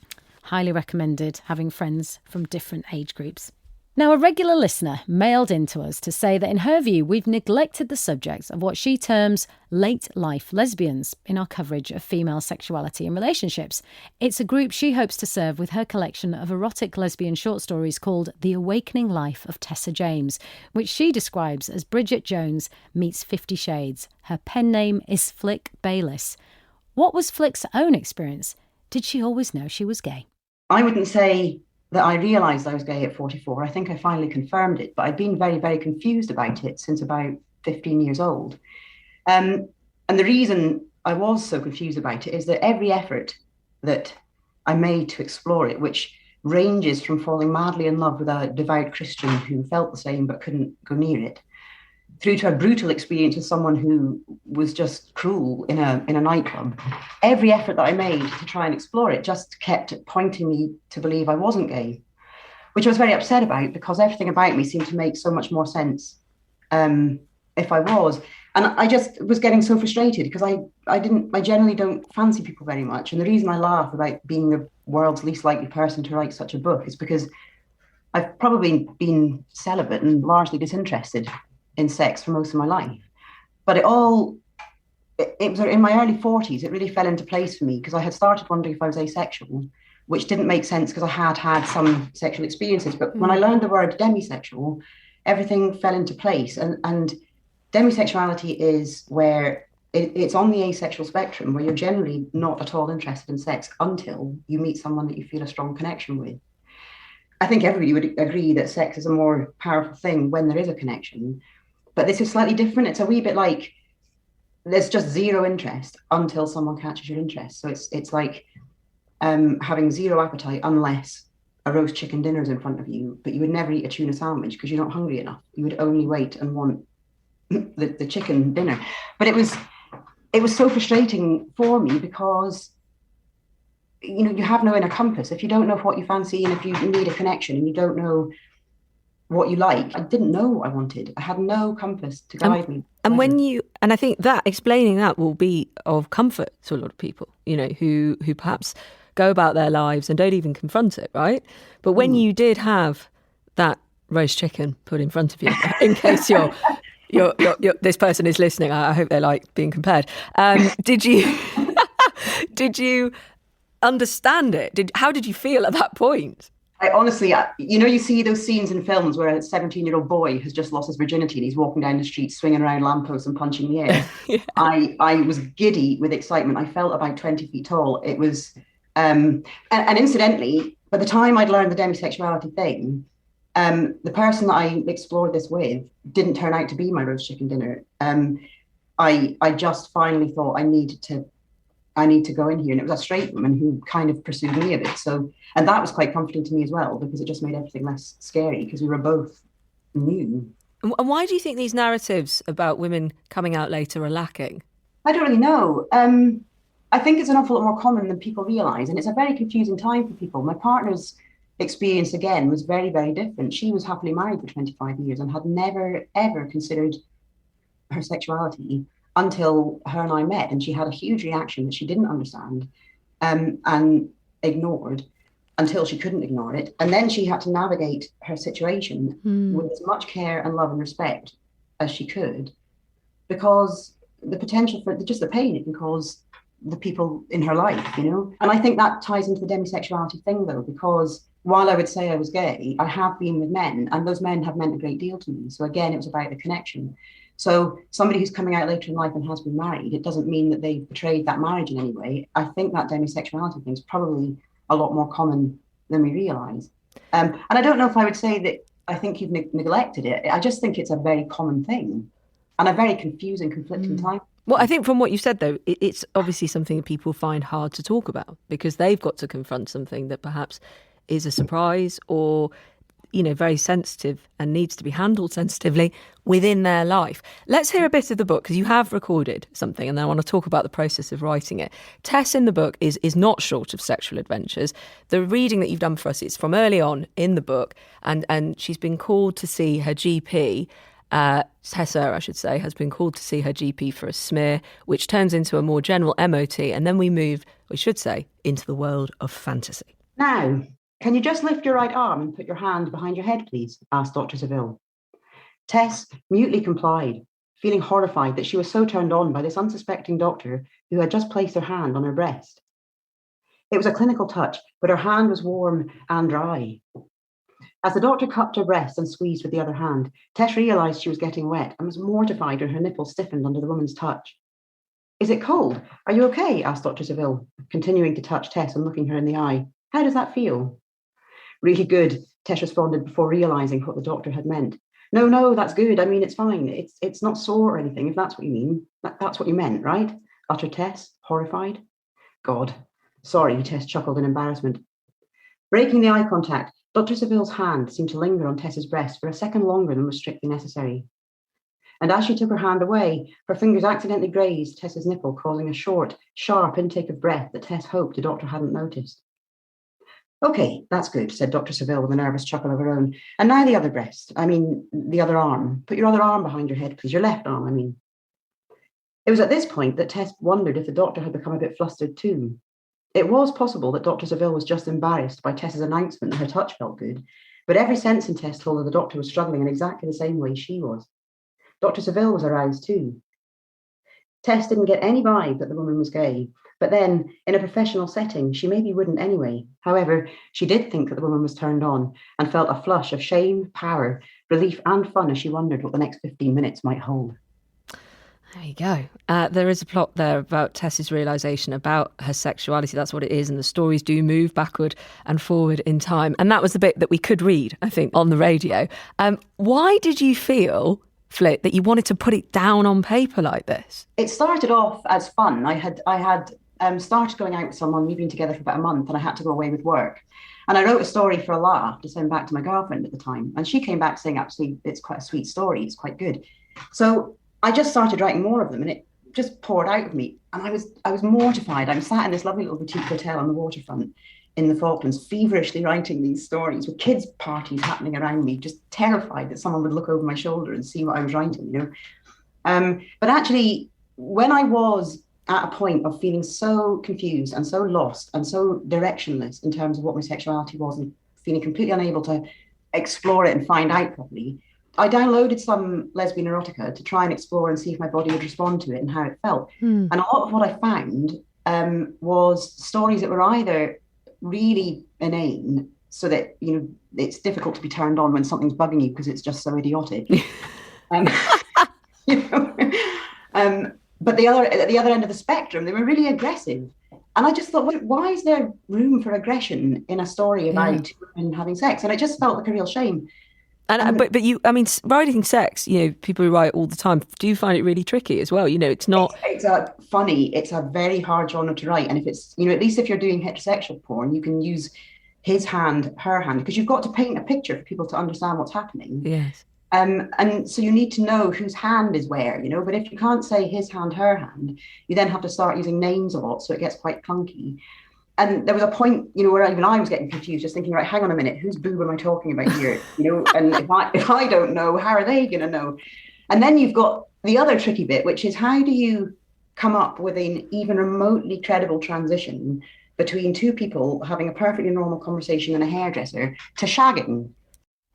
Highly recommended having friends from different age groups. Now, a regular listener mailed in to us to say that in her view, we've neglected the subject of what she terms late-life lesbians in our coverage of female sexuality and relationships. It's a group she hopes to serve with her collection of erotic lesbian short stories called The Awakening Life of Tessa James, which she describes as Bridget Jones meets 50 Shades. Her pen name is Flick Bayliss. What was Flick's own experience? Did she always know she was gay? I wouldn't say that I realised I was gay at 44. I think I finally confirmed it, but I'd been very, very confused about it since about 15 years old. And the reason I was so confused about it is that every effort that I made to explore it, which ranges from falling madly in love with a devout Christian who felt the same but couldn't go near it, through to a brutal experience with someone who was just cruel in a nightclub. Every effort that I made to try and explore it just kept pointing me to believe I wasn't gay, which I was very upset about because everything about me seemed to make so much more sense if I was. And I just was getting so frustrated because I generally don't fancy people very much. And the reason I laugh about being the world's least likely person to write such a book is because I've probably been celibate and largely disinterested in sex for most of my life. But it was in my early 40s, it really fell into place for me because I had started wondering if I was asexual, which didn't make sense because I had had some sexual experiences. But when I learned the word demisexual, everything fell into place. And demisexuality is where it's on the asexual spectrum, where you're generally not at all interested in sex until you meet someone that you feel a strong connection with. I think everybody would agree that sex is a more powerful thing when there is a connection. But this is slightly different. It's a wee bit like there's just zero interest until someone catches your interest. So it's like having zero appetite unless a roast chicken dinner is in front of you, but you would never eat a tuna sandwich because you're not hungry enough. You would only wait and want the chicken dinner. But it was so frustrating for me because, you know, you have no inner compass. If you don't know what you fancy and if you need a connection and you don't know what you like, I didn't know what I wanted. I had no compass to guide me. And I think that explaining that will be of comfort to a lot of people, you know, who perhaps go about their lives and don't even confront it, right? But when you did have that roast chicken put in front of you, in case you're this person is listening, I hope they like being compared. Did you understand it? How did you feel at that point? I honestly, you know, you see those scenes in films where a 17-year-old boy has just lost his virginity and he's walking down the street, swinging around lampposts and punching the air. Yeah. I was giddy with excitement. I felt about 20 feet tall. It was, and incidentally, by the time I'd learned the demisexuality thing, the person that I explored this with didn't turn out to be my roast chicken dinner. I just finally thought I need to go in here. And it was a straight woman who kind of pursued me a bit. So, and that was quite comforting to me as well, because it just made everything less scary because we were both new. And why do you think these narratives about women coming out later are lacking? I don't really know. I think it's an awful lot more common than people realise. And it's a very confusing time for people. My partner's experience, again, was very, very different. She was happily married for 25 years and had never, ever considered her sexuality until her and I met, and she had a huge reaction that she didn't understand and ignored until she couldn't ignore it. And then she had to navigate her situation with as much care and love and respect as she could, because the potential for just the pain it can cause the people in her life, you know. And I think that ties into the demisexuality thing, though, because while I would say I was gay, I have been with men, and those men have meant a great deal to me. So again, it was about the connection. So somebody who's coming out later in life and has been married, it doesn't mean that they've betrayed that marriage in any way. I think that demisexuality thing is probably a lot more common than we realise. And I don't know if I would say that I think you've neglected it. I just think it's a very common thing and a very confusing, conflicting time. Well, I think from what you said, though, it's obviously something that people find hard to talk about because they've got to confront something that perhaps is a surprise or, you know, very sensitive and needs to be handled sensitively within their life. Let's hear a bit of the book, because you have recorded something, and then I want to talk about the process of writing it. Tess in the book is not short of sexual adventures. The reading that you've done for us is from early on in the book, and she's been called to see her GP. Tessa, I should say, has been called to see her GP for a smear, which turns into a more general MOT, and then we should say, into the world of fantasy. Now, can you just lift your right arm and put your hand behind your head, please? Asked Dr. Seville. Tess mutely complied, feeling horrified that she was so turned on by this unsuspecting doctor who had just placed her hand on her breast. It was a clinical touch, but her hand was warm and dry. As the doctor cupped her breast and squeezed with the other hand, Tess realised she was getting wet and was mortified when her nipples stiffened under the woman's touch. Is it cold? Are you okay? Asked Dr. Seville, continuing to touch Tess and looking her in the eye. How does that feel? Really good, Tess responded before realising what the doctor had meant. No, that's good. I mean, it's fine. It's not sore or anything, if that's what you mean. That's what you meant, right? Uttered Tess, horrified. God. Sorry, Tess chuckled in embarrassment. Breaking the eye contact, Dr. Seville's hand seemed to linger on Tess's breast for a second longer than was strictly necessary. And as she took her hand away, her fingers accidentally grazed Tess's nipple, causing a short, sharp intake of breath that Tess hoped the doctor hadn't noticed. Okay, that's good, said Dr. Seville with a nervous chuckle of her own. And now the other breast. The other arm. Put your other arm behind your head, please. Your left arm, It was at this point that Tess wondered if the doctor had become a bit flustered too. It was possible that Dr. Seville was just embarrassed by Tess's announcement that her touch felt good, but every sense in Tess told her the doctor was struggling in exactly the same way she was. Dr. Seville was aroused too. Tess didn't get any vibe that the woman was gay, but then in a professional setting, she maybe wouldn't anyway. However, she did think that the woman was turned on and felt a flush of shame, power, relief and fun as she wondered what the next 15 minutes might hold. There you go. There is a plot there about Tess's realisation about her sexuality. That's what it is. And the stories do move backward and forward in time. And that was the bit that we could read, I think, on the radio. Why did you feel, Flit, that you wanted to put it down on paper like this? It started off as fun. I had started going out with someone. We'd been together for about a month and I had to go away with work. And I wrote a story for a laugh to send back to my girlfriend at the time. And she came back saying, actually, it's quite a sweet story. It's quite good. So I just started writing more of them and it just poured out of me. And I was mortified. I'm sat in this lovely little boutique hotel on the waterfront in the Falklands, feverishly writing these stories with kids' parties happening around me, just terrified that someone would look over my shoulder and see what I was writing, you know. But actually, when I was at a point of feeling so confused and so lost and so directionless in terms of what my sexuality was and feeling completely unable to explore it and find out properly, I downloaded some lesbian erotica to try and explore and see if my body would respond to it and how it felt. And a lot of what I found was stories that were either really inane, so that, you know, it's difficult to be turned on when something's bugging you because it's just so idiotic. You know? But at the other end of the spectrum, they were really aggressive. And I just thought, why is there room for aggression in a story about two women having sex? And it just felt like a real shame. And but you, I mean, writing sex, you know, people who write all the time do find it really tricky as well. You know, it's not. It's funny. It's a very hard genre to write. And if it's, you know, at least if you're doing heterosexual porn, you can use his hand, her hand, because you've got to paint a picture for people to understand what's happening. Yes. And so you need to know whose hand is where, you know, but if you can't say his hand, her hand, you then have to start using names a lot. So it gets quite clunky. And there was a point, you know, where even I was getting confused, just thinking, right, hang on a minute, whose boob am I talking about here? You know, and if I don't know, how are they going to know? And then you've got the other tricky bit, which is how do you come up with an even remotely credible transition between two people having a perfectly normal conversation and a hairdresser to shagging?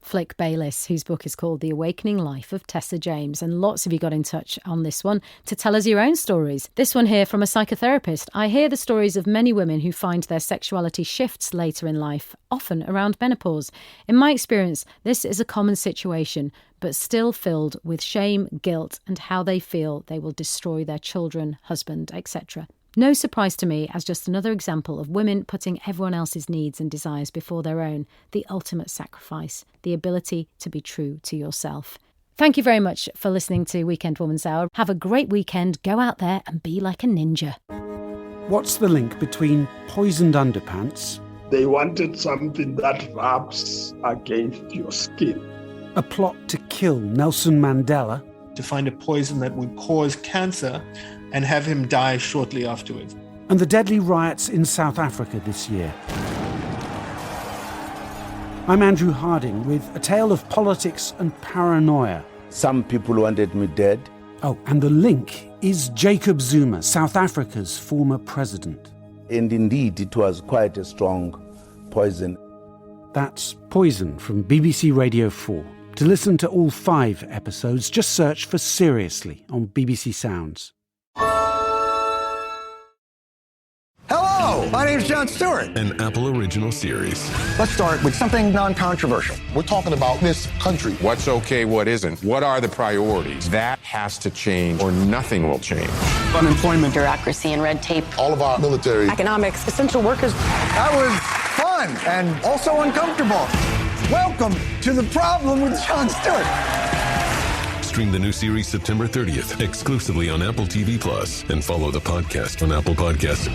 Flick Bayliss, whose book is called The Awakening Life of Tessa James. And lots of you got in touch on this one to tell us your own stories. This one here from a psychotherapist. I hear the stories of many women who find their sexuality shifts later in life, often around menopause. In my experience, this is a common situation, but still filled with shame, guilt, and how they feel they will destroy their children, husband, etc. No surprise to me, as just another example of women putting everyone else's needs and desires before their own, the ultimate sacrifice, the ability to be true to yourself. Thank you very much for listening to Weekend Woman's Hour. Have a great weekend. Go out there and be like a ninja. What's the link between poisoned underpants? They wanted something that rubs against your skin. A plot to kill Nelson Mandela? To find a poison that would cause cancer and have him die shortly afterwards. And the deadly riots in South Africa this year. I'm Andrew Harding with a tale of politics and paranoia. Some people wanted me dead. Oh, and the link is Jacob Zuma, South Africa's former president. And indeed, it was quite a strong poison. That's Poison from BBC Radio 4. To listen to all 5 episodes, just search for Seriously on BBC Sounds. Hello, my name's Jon Stewart. An Apple original series. Let's start with something non-controversial. We're talking about this country. What's okay, what isn't? What are the priorities? That has to change or nothing will change. Unemployment, bureaucracy, and red tape. All of our military. Economics, essential workers. That was fun and also uncomfortable. Welcome to The Problem with Jon Stewart. Stream the new series September 30th, exclusively on Apple TV Plus, and follow the podcast on Apple Podcasts.